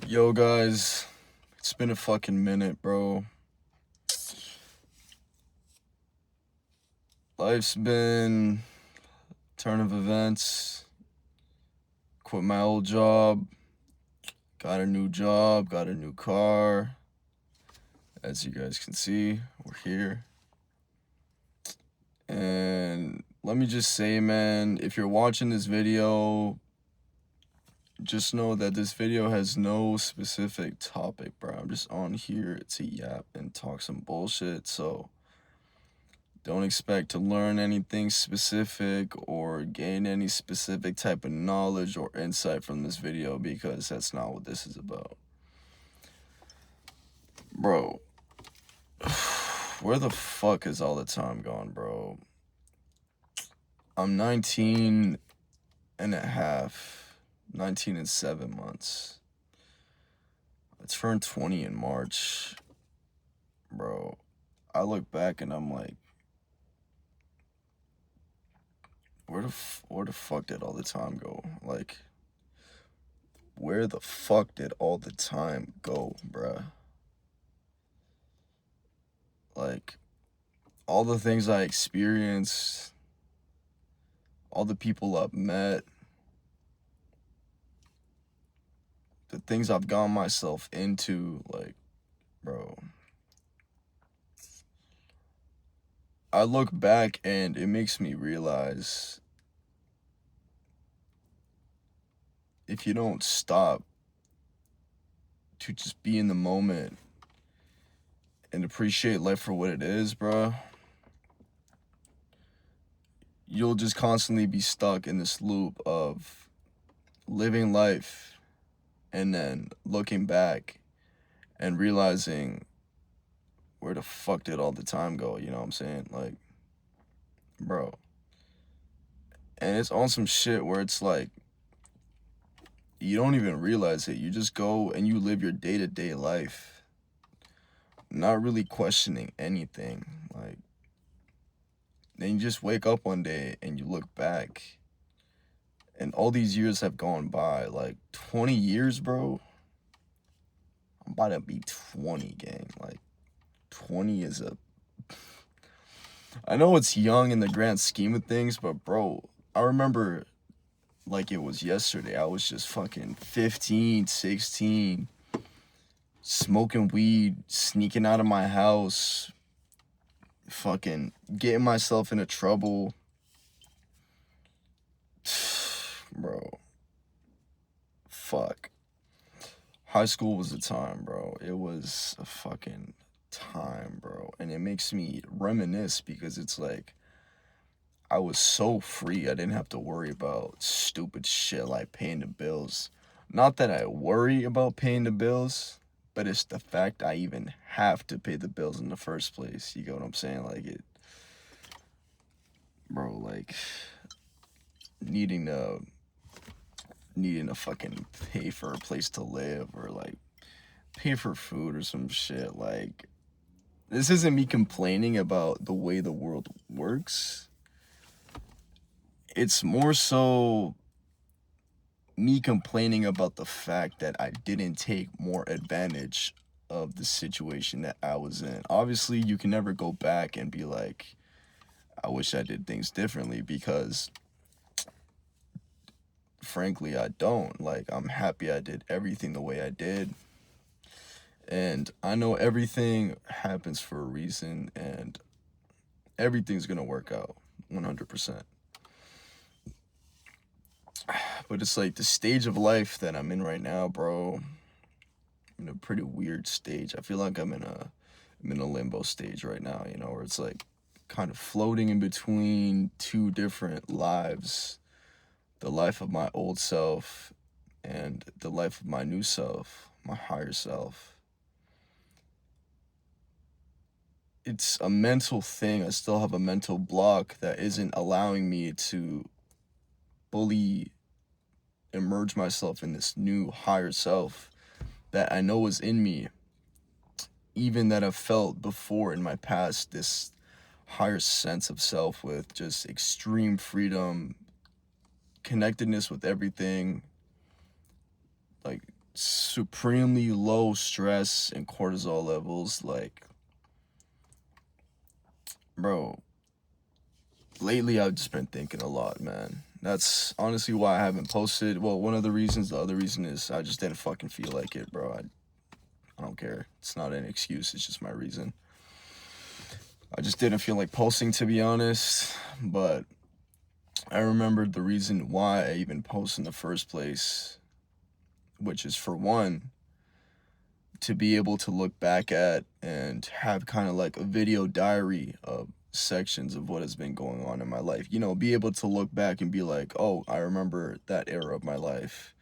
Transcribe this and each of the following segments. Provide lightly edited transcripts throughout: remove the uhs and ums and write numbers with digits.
Yo, guys, it's been a fucking minute, bro. Life's been turn of events. Quit my old job, got a new job, got a new car. As you guys can see, we're here. And let me just say, man, if you're watching this video, just know that this video has no specific topic, bro. I'm just on here to yap and talk some bullshit, so don't expect to learn anything specific or gain any specific type of knowledge or insight from this video, because that's not what this is about. Bro, where the fuck is all the time gone, bro? I'm 19 and a half, 19 and 7 months. I turned 20 in March. Bro, I look back and I'm like, where the fuck did all the time go? Like, where the fuck did all the time go, bruh? Like, all the things I experienced, all the people I've met, the things I've gotten myself into, like, bro. I look back and it makes me realize if you don't stop to just be in the moment and appreciate life for what it is, bro, you'll just constantly be stuck in this loop of living life and then looking back and realizing where the fuck did all the time go, you know what I'm saying? Like, bro. And it's on some shit where it's like, you don't even realize it. You just go and you live your day-to-day life, not really questioning anything. Like, then you just wake up one day and you look back and all these years have gone by. Like, 20 years, bro. I'm about to be 20, gang. Like, 20 is a... I know it's young in the grand scheme of things, but bro, I remember like it was yesterday. I was just fucking 15, 16, smoking weed, sneaking out of my house, fucking getting myself into trouble. Bro, fuck. High school was a time, bro. It was a fucking time, bro. And it makes me reminisce because it's like, I was so free. I didn't have to worry about stupid shit like paying the bills. Not that I worry about paying the bills, but it's the fact I even have to pay the bills in the first place. You get what I'm saying? Like, it, bro, like needing to fucking pay for a place to live or like pay for food or some shit. Like, this isn't me complaining about the way the world works. It's more so me complaining about the fact that I didn't take more advantage of the situation that I was in. Obviously, you can never go back and be like, I wish I did things differently, because frankly, I don't. Like, I'm happy I did everything the way I did. And I know everything happens for a reason and everything's gonna work out 100%. But it's like the stage of life that I'm in right now, bro. I'm in a pretty weird stage. I feel like I'm in a limbo stage right now, you know, where it's like kind of floating in between two different lives. The life of my old self and the life of my new self, my higher self. It's a mental thing. I still have a mental block that isn't allowing me to fully emerge myself in this new higher self that I know is in me, even that I've felt before in my past, this higher sense of self with just extreme freedom, connectedness with everything, like supremely low stress and cortisol levels. Like, bro, lately I've just been thinking a lot, man. That's honestly why I haven't posted. Well, one of the reasons. The other reason is I just didn't fucking feel like it, bro. I don't care. It's not an excuse. It's just my reason. I just didn't feel like posting, to be honest. But I remembered the reason why I even post in the first place, which is, for one, to be able to look back at and have kind of like a video diary of sections of what has been going on in my life. You know, be able to look back and be like, oh, I remember that era of my life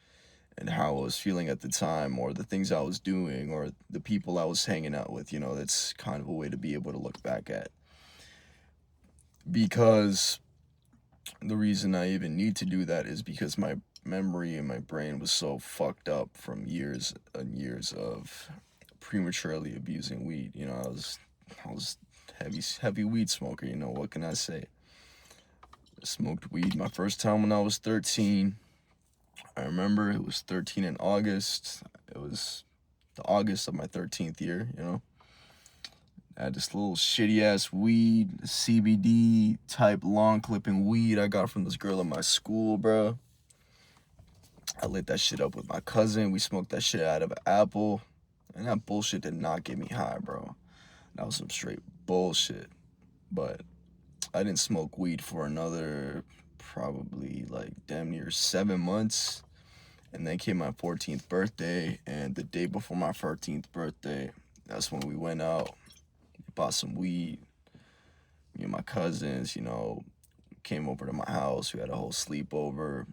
and how I was feeling at the time, or the things I was doing, or the people I was hanging out with. You know, that's kind of a way to be able to look back at. Because the reason I even need to do that is because my memory and my brain was so fucked up from years and years of prematurely abusing weed. You know, I was heavy weed smoker. You know, what can I say? I smoked weed my first time when I was 13. I remember it was 13 in August. It was the August of my 13th year, you know. I had this little shitty ass weed, CBD type long clipping weed I got from this girl in my school, bro. I lit that shit up with my cousin. We smoked that shit out of an apple. And that bullshit did not get me high, bro. That was some straight bullshit. But I didn't smoke weed for another probably like damn near 7 months. And then came my 14th birthday. And the day before my 14th birthday, that's when we went out, bought some weed. Me and my cousins, you know, came over to my house. We had a whole sleepover.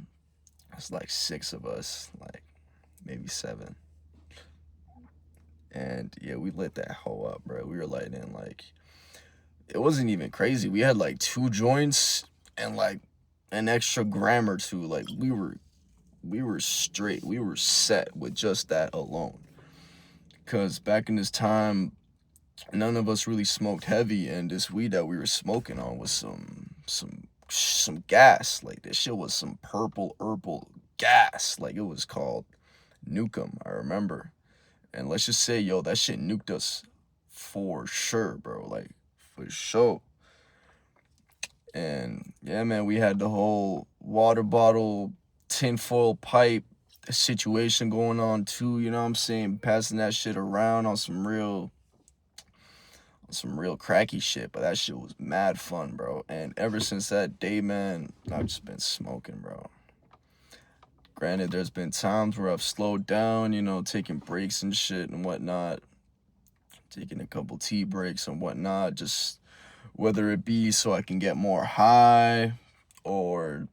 It's like 6 of us, like maybe 7. And yeah, we lit that hoe up, bro. We were lighting like, it wasn't even crazy. We had like 2 joints and like an extra gram or 2. Like we were straight. We were set with just that alone. Cause back in this time, none of us really smoked heavy, and this weed that we were smoking on was some gas. Like this shit was some purple herbal gas. Like it was called Nukem, I remember. And let's just say, yo, that shit nuked us for sure, bro. Like for sure. And yeah, man, we had the whole water bottle, tinfoil pipe situation going on too, you know what I'm saying? Passing that shit around on some real cracky shit, but that shit was mad fun, bro. And ever since that day, man, I've just been smoking, bro. Granted, there's been times where I've slowed down, you know, taking breaks and shit and whatnot, taking a couple tea breaks and whatnot, just whether it be so I can get more high, or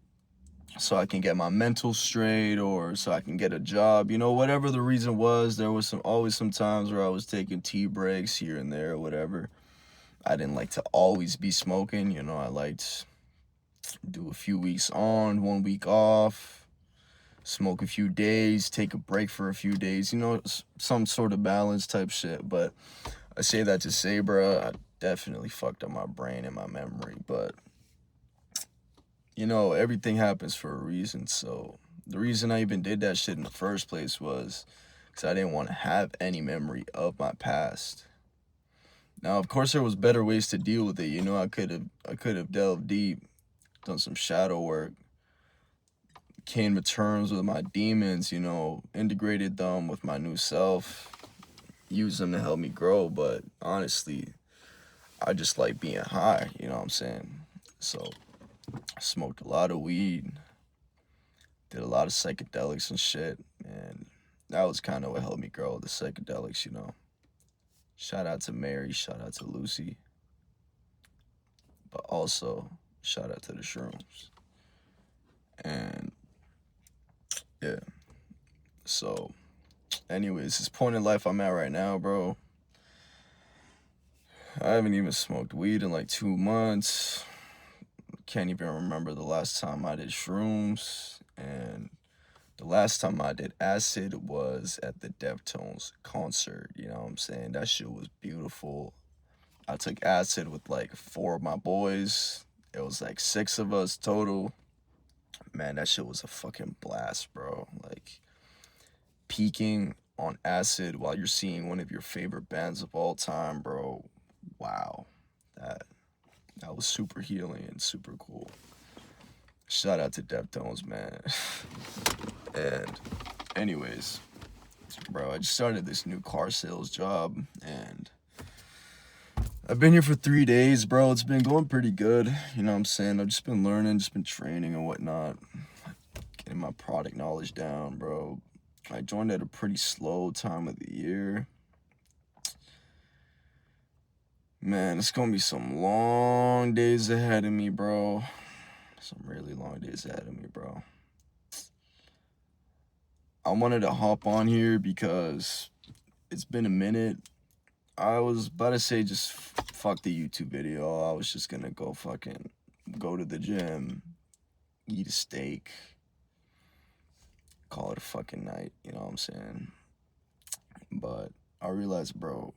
so I can get my mental straight, or so I can get a job, you know, whatever the reason was. There was always some times where I was taking tea breaks here and there or whatever. I didn't like to always be smoking, you know. I liked do a few weeks on, 1 week off, smoke a few days, take a break for a few days, you know, some sort of balance type shit. But I say that to say, bro, I definitely fucked up my brain and my memory. But you know, everything happens for a reason. So the reason I even did that shit in the first place was because I didn't want to have any memory of my past. Now, of course, there was better ways to deal with it. You know, I could have delved deep, done some shadow work, came to terms with my demons, you know, integrated them with my new self, used them to help me grow. But honestly, I just like being high, you know what I'm saying? So I smoked a lot of weed, did a lot of psychedelics and shit, and that was kind of what helped me grow, the psychedelics, you know. Shout out to Mary, shout out to Lucy, but also shout out to the shrooms. And yeah, so anyways, this point in life I'm at right now, bro, I haven't even smoked weed in like 2 months. Can't even remember the last time I did shrooms. And the last time I did acid was at the Deftones concert. You know what I'm saying? That shit was beautiful. I took acid with like 4 of my boys. It was like 6 of us total. Man, that shit was a fucking blast, bro. Like, peaking on acid while you're seeing one of your favorite bands of all time, bro. Wow. That that was super healing and super cool. Shout out to Deftones, man. And anyways, bro, I just started this new car sales job and I've been here for 3 days, bro. It's been going pretty good. You know what I'm saying? I've just been learning, just been training and whatnot. Getting my product knowledge down, bro. I joined at a pretty slow time of the year. Man, it's gonna be some long days ahead of me, bro. Some really long days ahead of me, bro. I wanted to hop on here because it's been a minute. I was about to say just fuck the YouTube video. I was just gonna go fucking go to the gym, eat a steak, call it a fucking night, you know what I'm saying? But I realized, bro,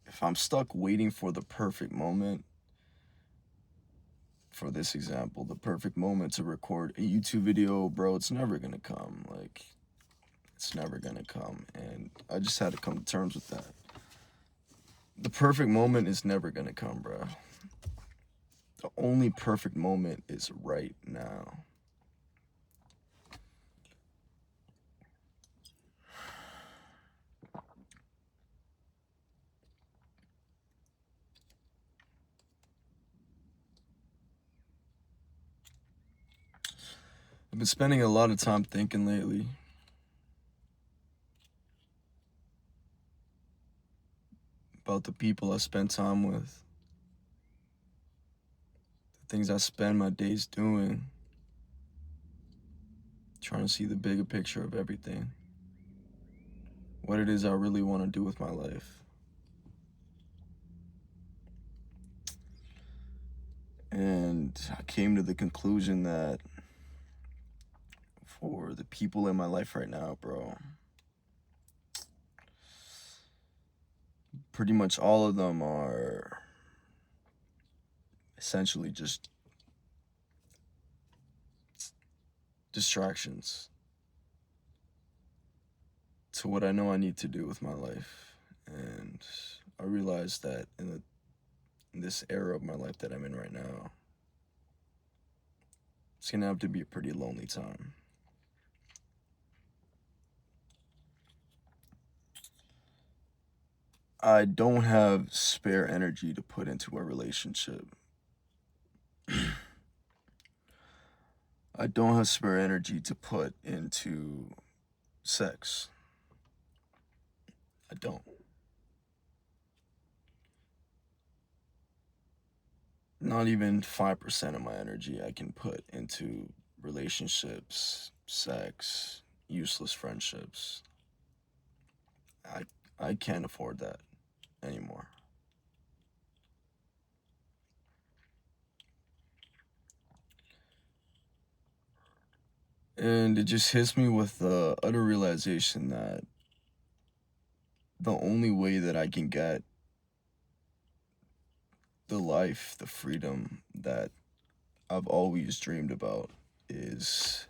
if I'm stuck waiting for the perfect moment, for this example, the perfect moment to record a YouTube video, bro, it's never gonna come. Like, it's never gonna come. And I just had to come to terms with that. The perfect moment is never gonna come, bro. The only perfect moment is right now. I've been spending a lot of time thinking lately about the people I spend time with, the things I spend my days doing, trying to see the bigger picture of everything, what it is I really want to do with my life. And I came to the conclusion that for the people in my life right now, bro, pretty much all of them are essentially just distractions to what I know I need to do with my life. And I realized that in this era of my life that I'm in right now, it's gonna have to be a pretty lonely time. I don't have spare energy to put into a relationship. I don't have spare energy to put into sex. I don't. Not even 5% of my energy I can put into relationships, sex, useless friendships. I I can't afford that anymore. And it just hits me with the utter realization that the only way that I can get the life, the freedom that I've always dreamed about is,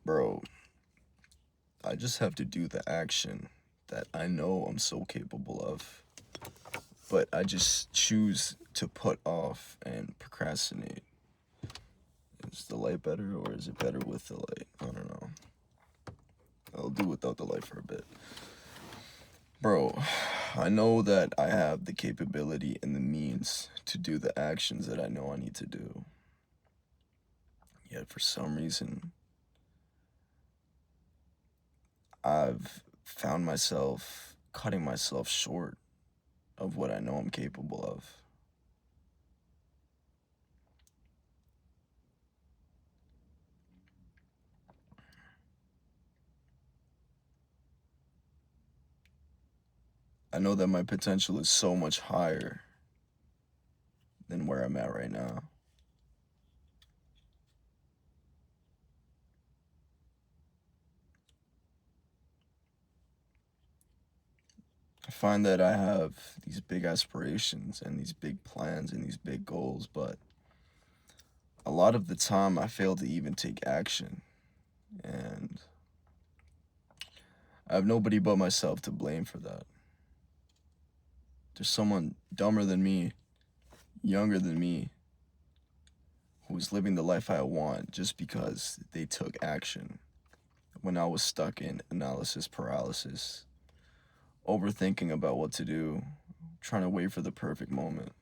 bro, I just have to do the action that I know I'm so capable of, but I just choose to put off and procrastinate. Is the light better or is it better with the light? I don't know. I'll do without the light for a bit. Bro, I know that I have the capability and the means to do the actions that I know I need to do. Yet for some reason, I've found myself cutting myself short of what I know I'm capable of. I know that my potential is so much higher than where I'm at right now. I find that I have these big aspirations and these big plans and these big goals, but a lot of the time I fail to even take action. And I have nobody but myself to blame for that. There's someone dumber than me, younger than me, who's living the life I want just because they took action when I was stuck in analysis paralysis, overthinking about what to do, trying to wait for the perfect moment.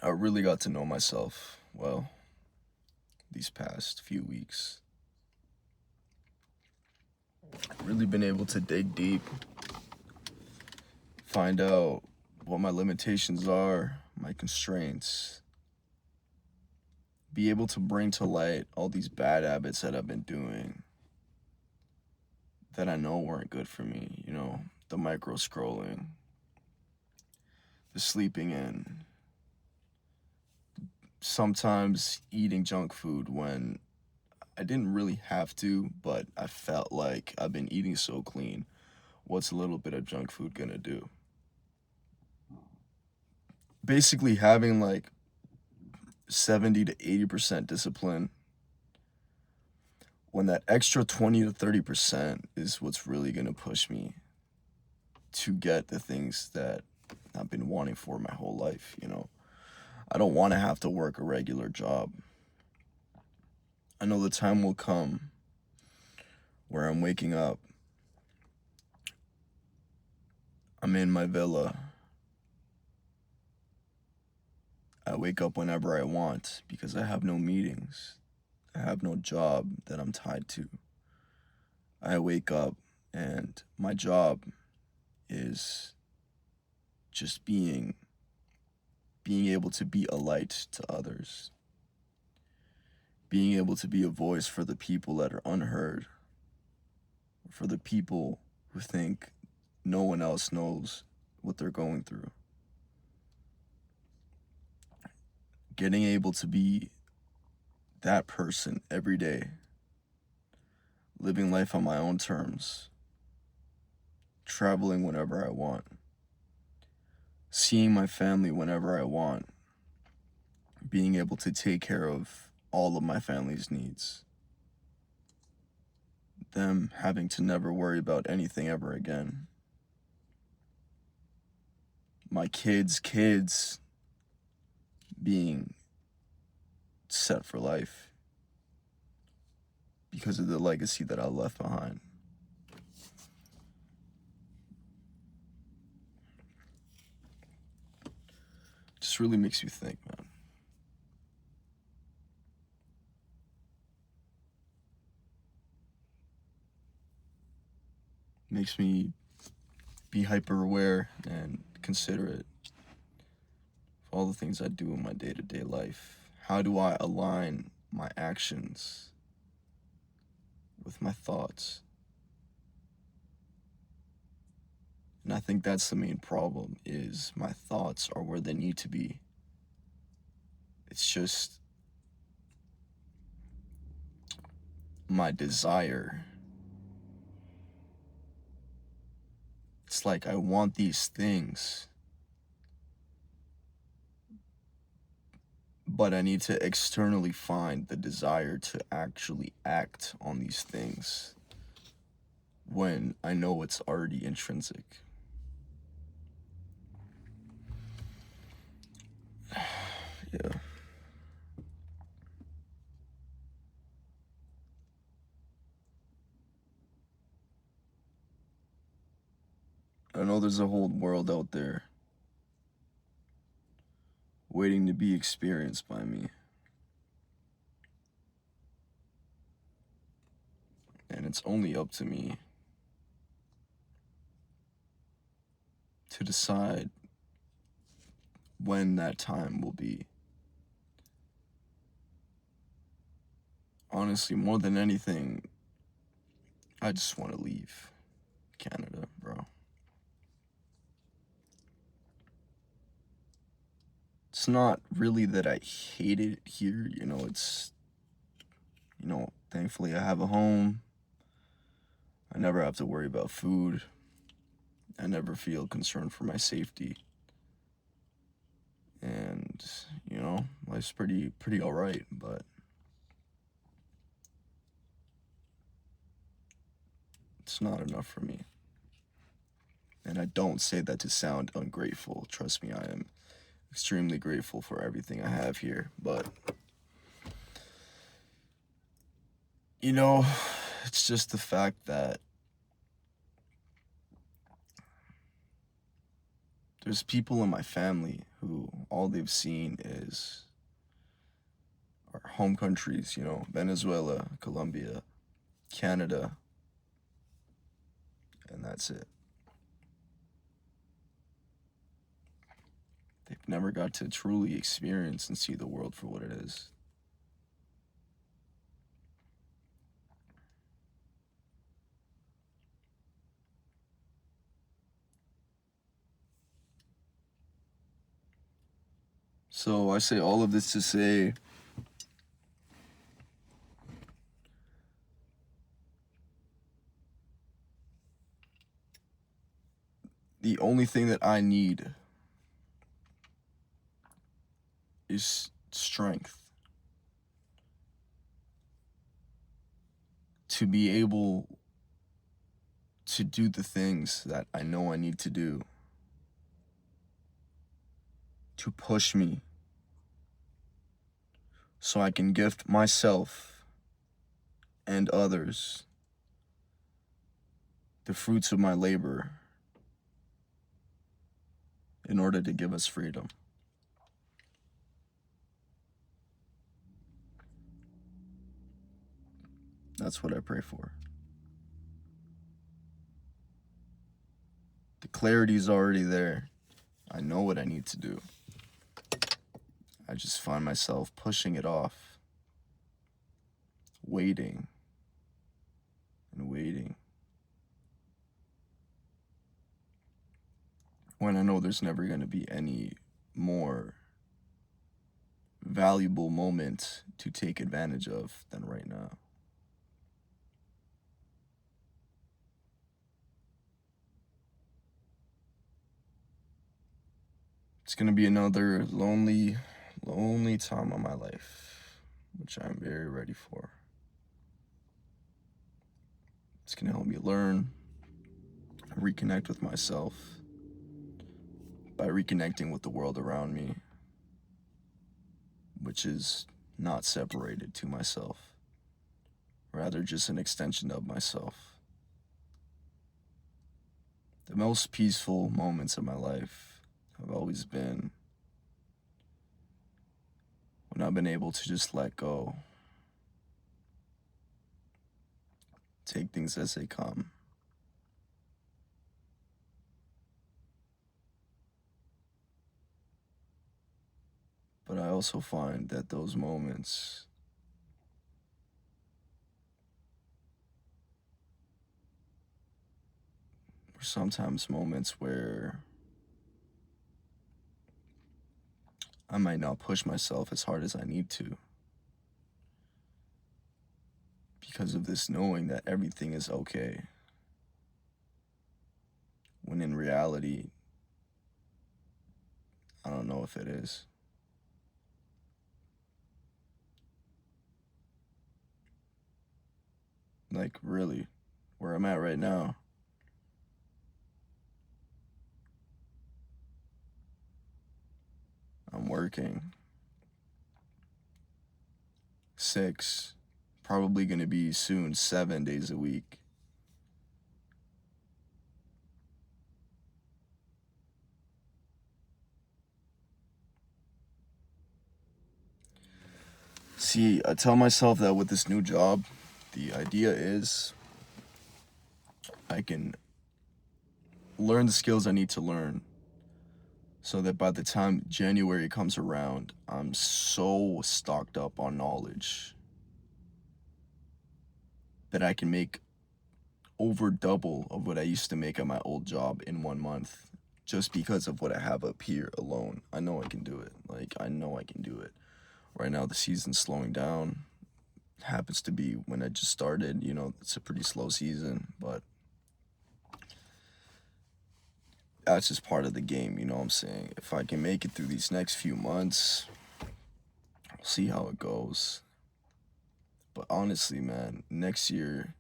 I really got to know myself well these past few weeks. I've really been able to dig deep, find out what my limitations are, my constraints, be able to bring to light all these bad habits that I've been doing that I know weren't good for me, the micro scrolling, the sleeping in, sometimes eating junk food when I didn't really have to, but I felt like I've been eating so clean. What's a little bit of junk food gonna do? Basically, having like 70 to 80% discipline when that extra 20 to 30% is what's really gonna push me to get the things that I've been wanting for my whole life. I don't want to have to work a regular job. I know the time will come where I'm waking up, I'm in my villa, I wake up whenever I want because I have no meetings, I have no job that I'm tied to. I wake up and my job is just being able to be a light to others, being able to be a voice for the people that are unheard, for the people who think no one else knows what they're going through. Getting able to be that person every day, living life on my own terms, traveling whenever I want, seeing my family whenever I want, being able to take care of all of my family's needs, them having to never worry about anything ever again, my kids' being set for life because of the legacy that I left behind. Just really makes you think, man. Makes me be hyper aware and considerate of all the things I do in my day-to-day life. How do I align my actions with my thoughts? And I think that's the main problem, is my thoughts are where they need to be. It's just my desire. It's like I want these things, but I need to externally find the desire to actually act on these things when I know it's already intrinsic. Yeah. I know there's a whole world out there waiting to be experienced by me. And it's only up to me to decide when that time will be. Honestly, more than anything, I just want to leave Canada, bro. It's not really that I hate it here, thankfully I have a home. I never have to worry about food. I never feel concerned for my safety. And, life life's pretty all right, but it's not enough for me. And I don't say that to sound ungrateful. Trust me, I am extremely grateful for everything I have here. But, you know, it's just the fact that there's people in my family who all they've seen is our home countries, you know, Venezuela, Colombia, Canada, and that's it. They've never got to truly experience and see the world for what it is. So I say all of this to say the only thing that I need is strength to be able to do the things that I know I need to do, to push me so I can gift myself and others the fruits of my labor in order to give us freedom. That's what I pray for. The clarity's already there. I know what I need to do. I just find myself pushing it off, waiting and waiting, when I know there's never going to be any more valuable moment to take advantage of than right now. It's going to be another lonely time of my life, which I'm very ready for. It's going to help me learn, reconnect with myself by reconnecting with the world around me, which is not separated to myself, rather just an extension of myself. The most peaceful moments of my life have always been when I've been able to just let go, take things as they come. But I also find that those moments are sometimes moments where I might not push myself as hard as I need to because of this knowing that everything is okay. When in reality, I don't know if it is. Like, really, where I'm at right now, I'm working 6, probably gonna be soon 7 days a week. See, I tell myself that with this new job, the idea is I can learn the skills I need to learn so that by the time January comes around, I'm so stocked up on knowledge that I can make over double of what I used to make at my old job in 1 month just because of what I have up here alone. I know I can do it. Like, I know I can do it. Right now, the season's slowing down. It happens to be when I just started, you know, it's a pretty slow season, but that's just part of the game, you know what I'm saying? If I can make it through these next few months, See how it goes. But honestly, man, next year,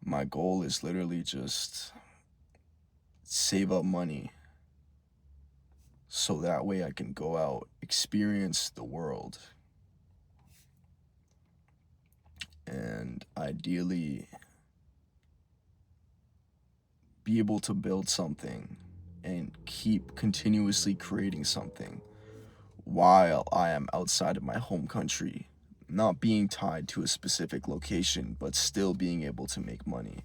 my goal is literally just save up money so that way I can go out, experience the world, and ideally be able to build something and keep continuously creating something while I am outside of my home country, not being tied to a specific location, but still being able to make money.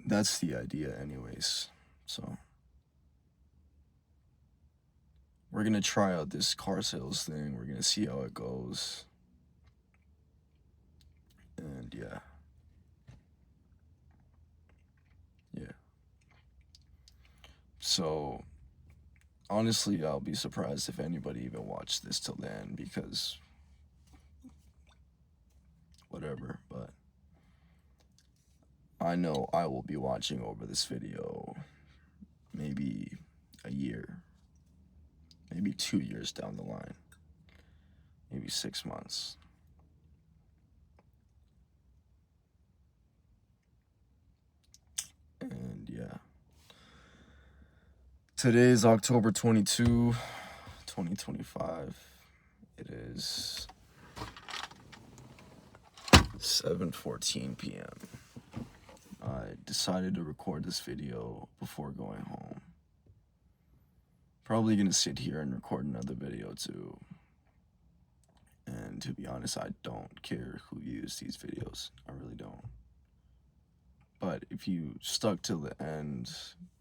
That's the idea, anyways. So, we're gonna try out this car sales thing. We're gonna see how it goes. And yeah. Yeah. So, honestly, I'll be surprised if anybody even watched this till the end because whatever, but I know I will be watching over this video maybe a year, maybe 2 years down the line, maybe 6 months. And yeah. Today is October 22, 2025. It is 7:14 p.m. I decided to record this video before going home. Probably gonna sit here and record another video too. And to be honest, I don't care who views these videos. I really don't. But if you stuck till the end,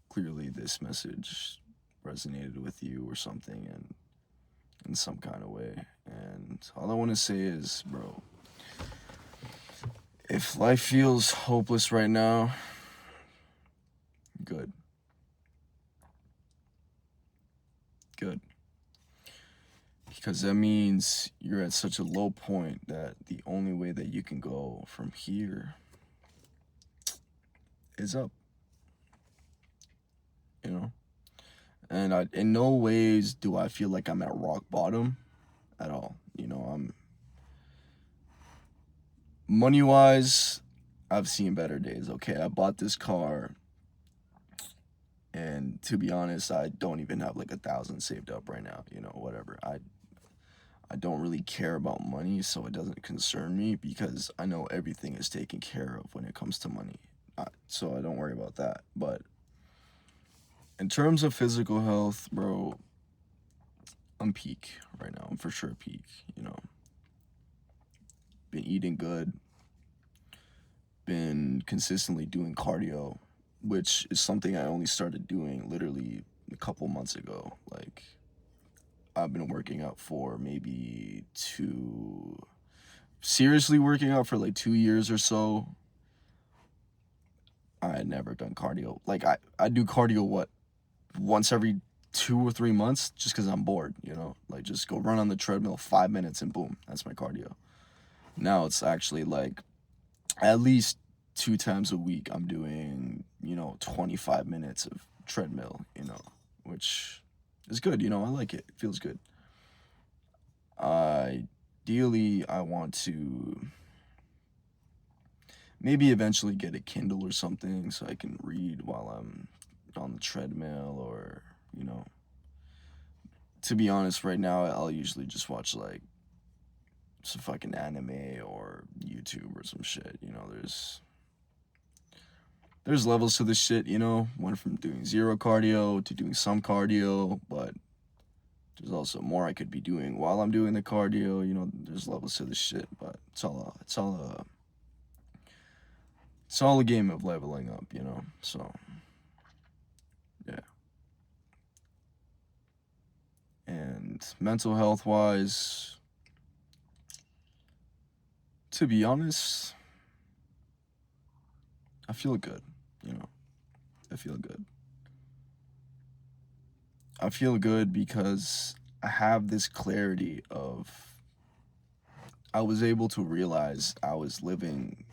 clearly this message resonated with you or something and in some kind of way. And all I want to say is, bro, if life feels hopeless right now, good. Good. Because that means you're at such a low point that the only way that you can go from here is up. You know? And in no ways do I feel like I'm at rock bottom at all. You know, I'm money-wise, I've seen better days. Okay, I bought this car, and to be honest, I don't even have like 1,000 saved up right now. You know, whatever. I don't really care about money, so it doesn't concern me because I know everything is taken care of when it comes to money. So I don't worry about that. But in terms of physical health, bro, I'm peak right now. I'm for sure peak, you know. Been eating good. Been consistently doing cardio, which is something I only started doing literally a couple months ago. Like, I've been working out for maybe seriously working out for like 2 years or so. I had never done cardio. Like, I do cardio, once every 2 or 3 months just because I'm bored, you know? Like, just go run on the treadmill 5 minutes and boom, that's my cardio. Now it's actually like at least 2 times a week I'm doing, 25 minutes of treadmill, which is good, I like it. It feels good. Ideally, I want to maybe eventually get a Kindle or something so I can read while I'm on the treadmill or, to be honest, right now I'll usually just watch like some fucking anime or YouTube or some shit. There's levels to this shit, went from doing zero cardio to doing some cardio, but there's also more I could be doing while I'm doing the cardio. There's levels to this shit, but it's all a game of leveling up, so yeah. And mental health wise, to be honest, I feel good, I feel good. I feel good because I have this clarity of I was able to realize I was living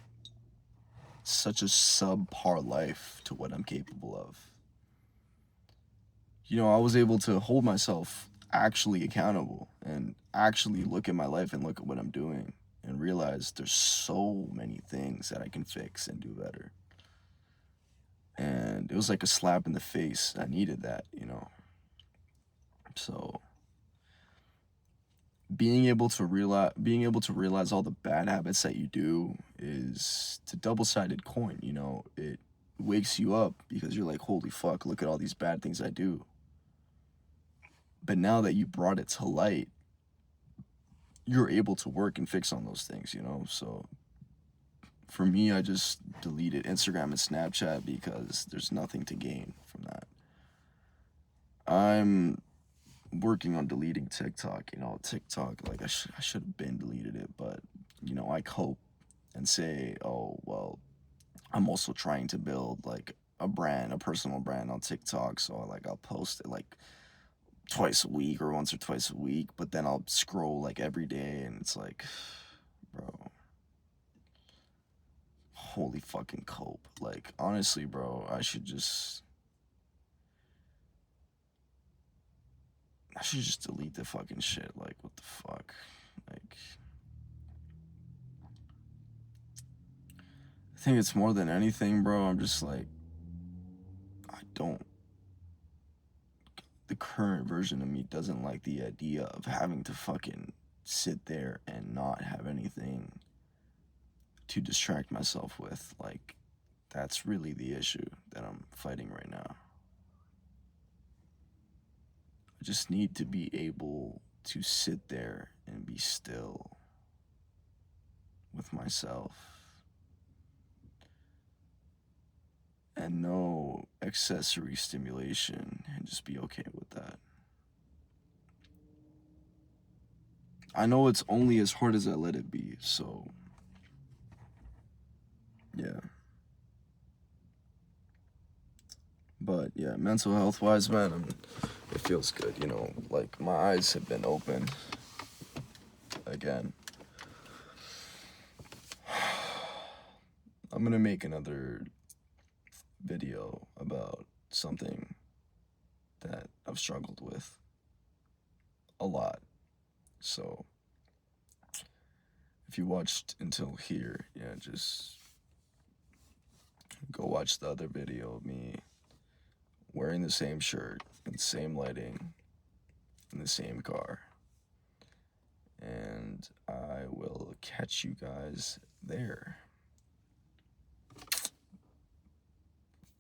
such a subpar life to what I'm capable of. I was able to hold myself actually accountable and actually look at my life and look at what I'm doing and realize there's so many things that I can fix and do better. And it was like a slap in the face. I needed that. So being able to realize all the bad habits that you do is a double-sided coin. It wakes you up because you're like, holy fuck, look at all these bad things I do. But now that you brought it to light, you're able to work and fix on those things. So for me, I just deleted Instagram and Snapchat because there's nothing to gain from that. I'm working on deleting TikTok. TikTok, like I should have been deleted it, but I cope and say, oh well, I'm also trying to build like a personal brand on TikTok. So like I'll post it like twice a week or once or twice a week, but then I'll scroll like every day, and it's like, bro, holy fucking cope. Like honestly, bro, I should just delete the fucking shit. Like, what the fuck? Like, I think it's more than anything, bro. I'm just like, I don't. The current version of me doesn't like the idea of having to fucking sit there and not have anything to distract myself with. Like, that's really the issue that I'm fighting right now. I just need to be able to sit there and be still with myself and no accessory stimulation and just be okay with that. I know it's only as hard as I let it be, so yeah. But yeah, mental health wise, man, it feels good. Like my eyes have been opened again. I'm gonna make another video about something that I've struggled with a lot. So if you watched until here, yeah, just go watch the other video of me wearing the same shirt and the same lighting in the same car. And I will catch you guys there.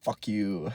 Fuck you.